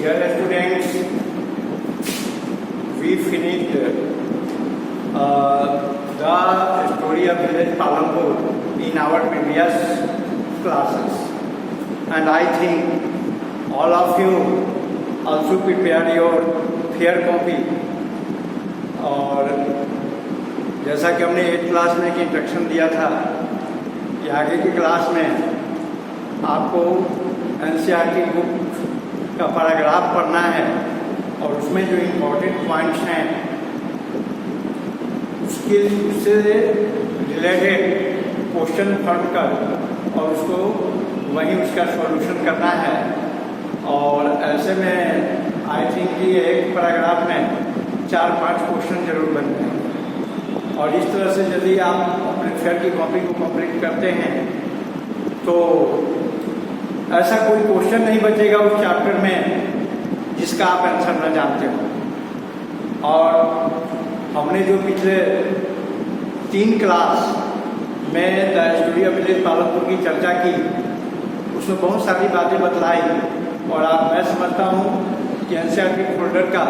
Dear students, we finished the story of village Palampur in our previous classes, and I think all of you also prepare your fair copy. और जैसा कि हमने 8th class में एक instruction दिया था कि आगे की क्लास में आपको एनसीईआरटी बुक का पैराग्राफ पढ़ना है और उसमें जो इम्पोर्टेंट पॉइंट्स हैं उससे रिलेटेड क्वेश्चन पढ़कर और उसको वहीं उसका सॉल्यूशन करना है। और ऐसे में आई थिंक कि एक पैराग्राफ में 4-5 क्वेश्चन जरूर बनते हैं, और इस तरह से यदि आप अपने फेयर की कॉपी को कंप्लीट करते हैं तो ऐसा कोई क्वेश्चन नहीं बचेगा उस चैप्टर में जिसका आप आंसर न जानते हो। और हमने जो पिछले 3 क्लास में the story of village Palanpur की चर्चा की उसमें बहुत सारी बातें बतलाई, और मैं समझता हूँ कि एनसीईआरटी फोल्डर का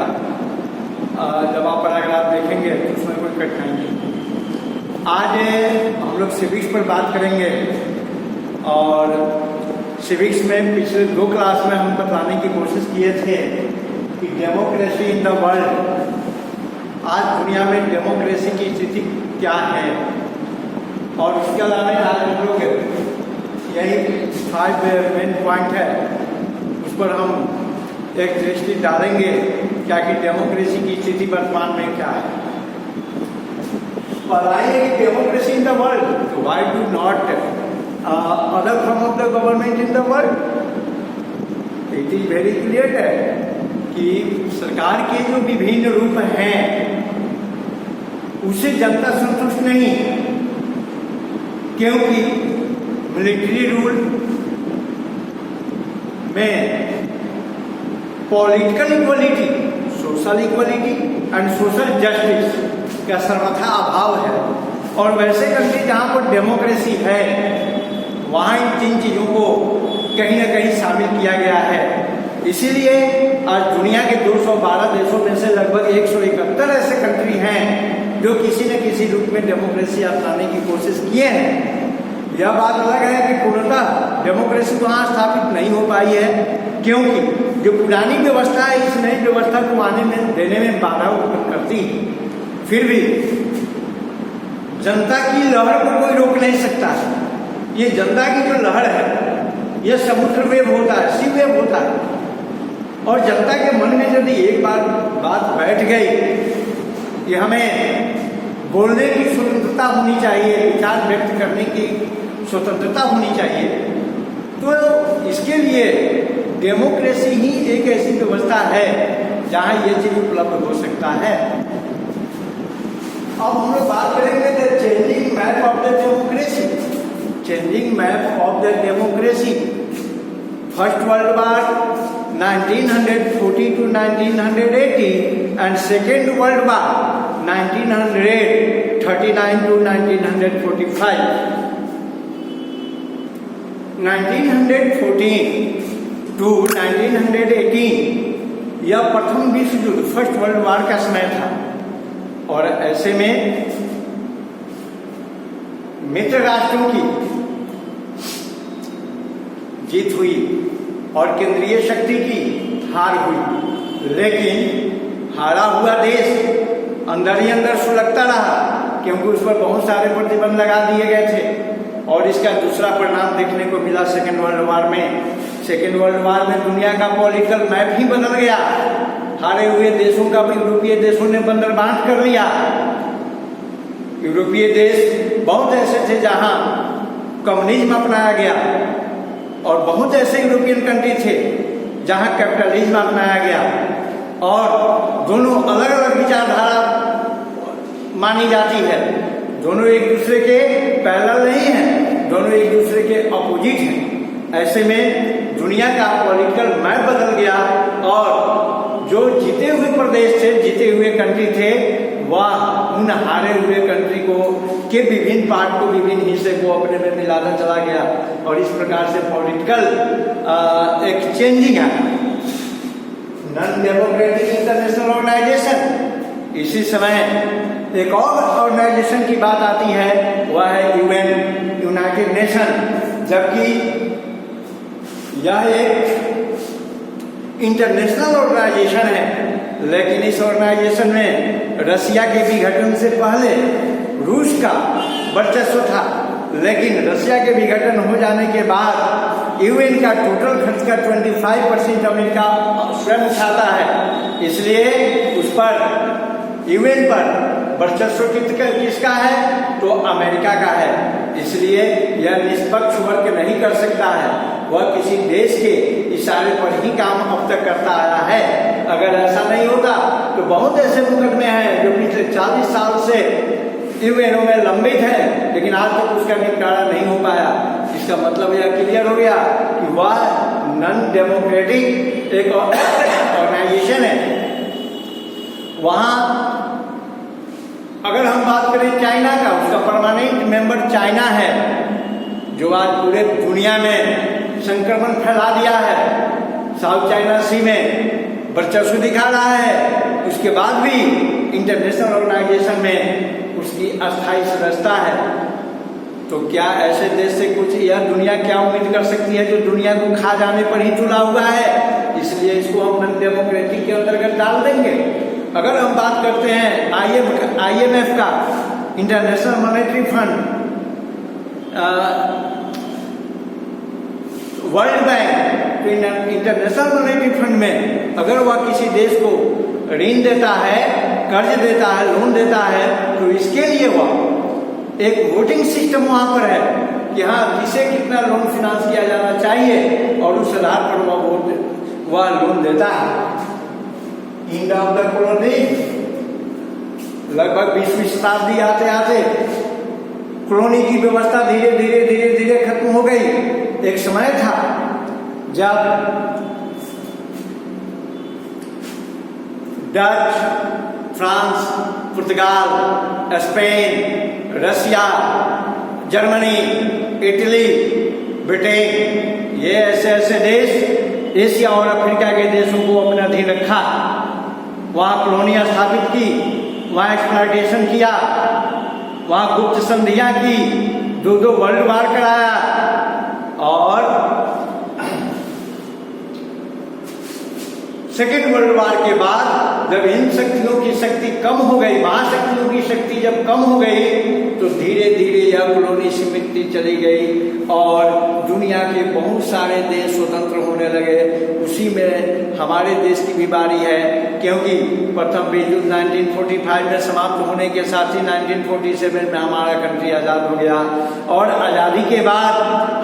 जब आप पैराग्राफ देखेंगे तो उसमें कोई कठिनाई नहीं। आज हम लोग सिविक्स पर बात करेंगे, और सिविक्स में पिछले 2 क्लास में हम बताने की कोशिश किए थे कि डेमोक्रेसी इन द वर्ल्ड, आज दुनिया में डेमोक्रेसी की स्थिति क्या है, और उसके अलावा आज हम लोग यही 5 मेन पॉइंट है उस पर हम एक दृष्टि डालेंगे क्या कि डेमोक्रेसी की स्थिति वर्तमान में क्या है। बताइए कि democracy in the world, why do not other form of the government in the world? It is very clear है कि सरकार के जो विभिन्न रूप हैं उससे जनता संतुष्ट नहीं, क्योंकि मिलिट्री रूल में political equality, social equality and social justice का सर्वथा अभाव है। और वैसे कंट्री जहाँ पर डेमोक्रेसी है वहाँ इन 3 चीज़ों को कहीं ना कहीं शामिल किया गया है। इसीलिए आज दुनिया के 212 देशों में से लगभग 171 ऐसे कंट्री हैं जो किसी न किसी रूप में डेमोक्रेसी अपनाने की कोशिश किए हैं। यह बात अलग है कि पूर्णतः डेमोक्रेसी वहाँ स्थापित नहीं हो पाई है, क्योंकि जो पुरानी व्यवस्था है इस नई व्यवस्था को आने में देने में बाधा उत्पन्न करती है। फिर भी जनता की लहर को कोई रोक नहीं सकता। ये जनता की जो लहर है यह समुद्र वेव होता है, सी वेव होता है, और जनता के मन में यदि एक बार बात बैठ गई कि हमें बोलने की स्वतंत्रता होनी चाहिए, विचार व्यक्त करने की स्वतंत्रता होनी चाहिए, तो इसके लिए डेमोक्रेसी ही एक ऐसी व्यवस्था है जहां ये चीज उपलब्ध हो सकता है। अब हम लोग बात करेंगे the changing map of the democracy. Changing map of the democracy, first world war 1940 to 1980 and second world war 1939 to 1945। 1914 to 1918 यह प्रथम विश्व युद्ध, फर्स्ट वर्ल्ड वार का समय था, और ऐसे में मित्र राष्ट्रों की जीत हुई और केंद्रीय शक्ति की हार हुई। लेकिन हारा हुआ देश अंदर ही अंदर सुलगता रहा, क्योंकि उस पर बहुत सारे प्रतिबंध लगा दिए गए थे। और इसका दूसरा परिणाम देखने को मिला सेकेंड वर्ल्ड वार में। सेकेंड वर्ल्ड वार में दुनिया का पॉलिटिकल मैप ही बदल गया। हारे हुए देशों का यूरोपीय देशों ने बंदरबांट कर लिया। यूरोपीय देश बहुत ऐसे थे जहां कम्युनिज्म अपनाया गया, और बहुत ऐसे यूरोपियन कंट्री थे जहां कैपिटलिज्म अपनाया गया, और दोनों अलग अलग विचारधारा मानी जाती है। दोनों एक दूसरे के पैरेलल नहीं हैं, दोनों एक दूसरे के अपोजिट हैं। ऐसे में दुनिया का पॉलिटिकल मैप बदल गया, और जो जीते हुए प्रदेश थे, जीते हुए कंट्री थे, वह उन हारे हुए कंट्री को के विभिन्न पार्ट को, विभिन्न हिस्से को अपने में मिलाता चला गया, और इस प्रकार से पॉलिटिकल एक चेंजिंग आया। Non democratic international organisation. इसी समय एक और ऑर्गेनाइजेशन की बात आती है, वह है यूएन, यूनाइटेड नेशन। जबकि यह एक इंटरनेशनल ऑर्गेनाइजेशन है, लेकिन इस ऑर्गेनाइजेशन में रसिया के विघटन से पहले रूस का वर्चस्व था, लेकिन रसिया के विघटन हो जाने के बाद यूएन का टोटल खर्च का 25% अमेरिका स्वयं उठाता है। इसलिए उस पर यूएन पर वर्चस्व किसका है? तो अमेरिका का है। इसलिए यह निष्पक्ष वर्क नहीं कर सकता है, वह किसी देश के इशारे पर ही काम अब तक करता आया है। अगर ऐसा नहीं होता तो बहुत ऐसे मुकदमे हैं जो पिछले 40 साल से यूएनओ में लंबित है, लेकिन आज तक उसका निपटारा नहीं हो पाया। इसका मतलब यह क्लियर हो गया कि वह नॉन डेमोक्रेटिक एक ऑर्गेनाइजेशन है। वहां अगर हम बात करें चाइना का, उसका परमानेंट मेंबर चाइना है, जो आज पूरे दुनिया में संक्रमण फैला दिया है, साउथ चाइना सी में वर्चस्व दिखा रहा है। उसके बाद भी इंटरनेशनल ऑर्गेनाइजेशन में उसकी अस्थायी सदस्यता है। तो क्या ऐसे देश से कुछ यह दुनिया क्या उम्मीद कर सकती है जो दुनिया को खा जाने पर ही तुला हुआ है? इसलिए इसको हम नॉन डेमोक्रेटिक के अंतर्गत डाल देंगे। अगर हम बात करते हैं IMF का, international monetary fund, world bank, international monetary fund में अगर वह किसी देश को ऋण देता है, कर्ज देता है, लोन देता है, तो इसके लिए वह एक वोटिंग सिस्टम वहां पर है कि हाँ किसे कितना लोन फिनांस किया जाना चाहिए, और उस आधार पर वह लोन देता है। इंड ऑफ द कॉलोनी, लगभग 20वीं शताब्दी आते आते कॉलोनी की व्यवस्था धीरे धीरे धीरे धीरे खत्म हो गई। एक समय था जब डच, फ्रांस, पुर्तगाल, स्पेन, रसिया, जर्मनी, इटली, ब्रिटेन, ये ऐसे देश एशिया और अफ्रीका के देशों को अपने अधीन रखा, वहाँ कॉलोनियाँ स्थापित की, वहाँ एक्सप्लॉयटेशन किया, वहाँ गुप्त संधियाँ की, 2 वर्ल्ड वार कराया, और सेकेंड वर्ल्ड वार के बाद जब इन शक्तियों की शक्ति कम हो गई, महाशक्तियों की शक्ति जब कम हो गई, तो धीरे धीरे यह कॉलोनी सिमटती चली गई और दुनिया के बहुत सारे देश स्वतंत्र होने लगे। उसी में हमारे देश की भी बारी है, क्योंकि प्रथम विश्व युद्ध 1945 में समाप्त होने के साथ ही 1947 में हमारा कंट्री आज़ाद हो गया, और आज़ादी के बाद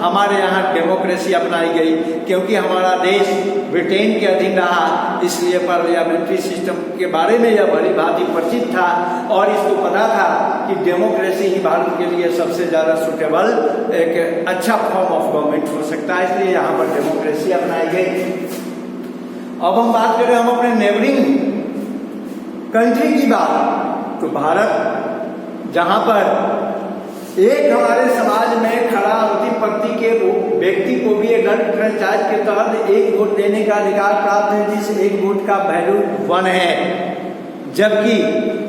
हमारे यहाँ डेमोक्रेसी अपनाई गई। क्योंकि हमारा देश ब्रिटेन के अधीन रहा, इसलिए पार्लियामेंट्री सिस्टम के बारे में यह भली भांति परिचित था, और इसको पता था कि डेमोक्रेसी ही भारत के लिए सबसे ज़्यादा सुटेबल एक अच्छा फॉर्म ऑफ गवर्नमेंट हो सकता है, इसलिए यहाँ पर डेमोक्रेसी अपनाई गई। अब हम बात करें हम अपने नेबरिंग कंट्री की बात, तो भारत जहाँ पर एक हमारे समाज में खड़ा अंतिम पंक्ति के व्यक्ति को भी एडल्ट फ्रेंचाइज के तहत एक वोट देने का अधिकार प्राप्त है, जिस एक वोट का वैल्यू 1 है। जबकि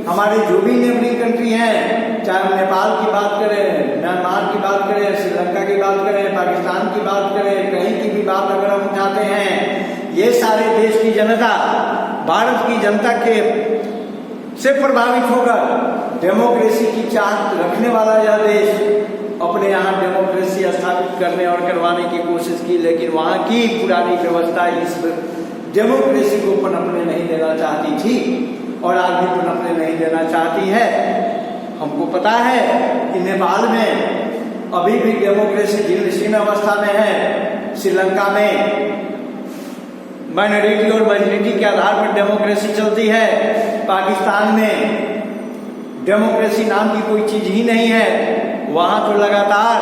हमारे जो भी नेबरिंग कंट्री हैं, चाहे हम नेपाल की बात करें, म्यांमार की बात करें, श्रीलंका की बात करें, पाकिस्तान की बात करें, कहीं की भी बात अगर हम उठाते हैं, ये सारे देश की जनता भारत की जनता के से प्रभावित होकर डेमोक्रेसी की चाह रखने वाला यह देश अपने यहाँ डेमोक्रेसी स्थापित करने और करवाने की कोशिश की, लेकिन वहाँ की पुरानी व्यवस्था इस डेमोक्रेसी को पनपने नहीं देना चाहती थी और आज भी पनपने नहीं देना चाहती है। हमको पता है कि नेपाल में अभी भी डेमोक्रेसी जीर्ण अवस्था में है, श्रीलंका में माइनॉरिटी और मेजॉरिटी के आधार पर डेमोक्रेसी चलती है, पाकिस्तान में डेमोक्रेसी नाम की कोई चीज ही नहीं है, वहां तो लगातार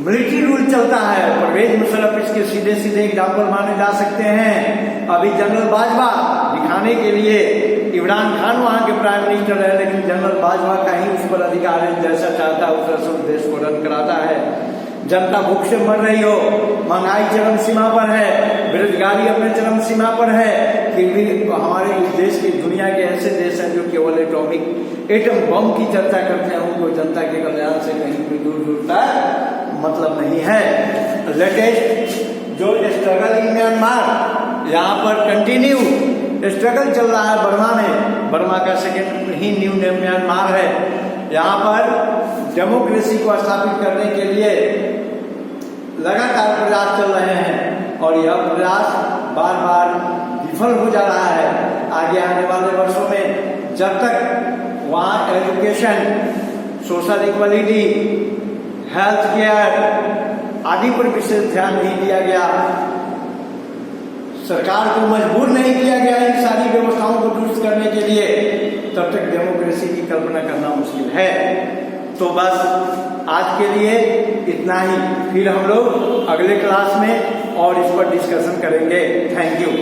मिलिट्री रूल चलता है। परवेज मुशर्रफ इसके सीधे सीधे एग्जाम्पल माने जा सकते हैं। अभी जनरल बाजवा दिखाने के लिए इमरान खान वहां के प्राइम मिनिस्टर है, लेकिन जनरल बाजवा का ही उस पर अधिकार है, जैसा चाहता है उस तरह से देश को रन कराता है। जनता भूख से मर रही हो, महंगाई चरम सीमा पर है, बेरोजगारी अपने चरम सीमा पर है, फिर भी हमारे इस देश की दुनिया के ऐसे देश हैं जो केवल एटम बम की चर्चा करते हैं, उनको जनता के कल्याण से कहीं भी दूर दूर तक मतलब नहीं है। लेटेस्ट जो स्ट्रगल इन म्यांमार, यहाँ पर कंटिन्यू स्ट्रगल चल रहा है बर्मा में, बर्मा का सेकेंड ही न्यू नेम म्यांमार है। यहाँ पर डेमोक्रेसी को स्थापित करने के लिए लगातार प्रयास चल रहे हैं और यह प्रयास बार बार विफल हो जा रहा है। आगे आने वाले वर्षों में जब तक वहाँ education, social equality, health care आदि पर विशेष ध्यान नहीं दिया गया, सरकार को मजबूर नहीं किया गया इन सारी व्यवस्थाओं को दुरुस्त करने के लिए, तब तक डेमोक्रेसी की कल्पना करना मुश्किल है। तो बस आज के लिए इतना ही, फिर हम लोग अगले क्लास में और इस पर डिस्कशन करेंगे। Thank you.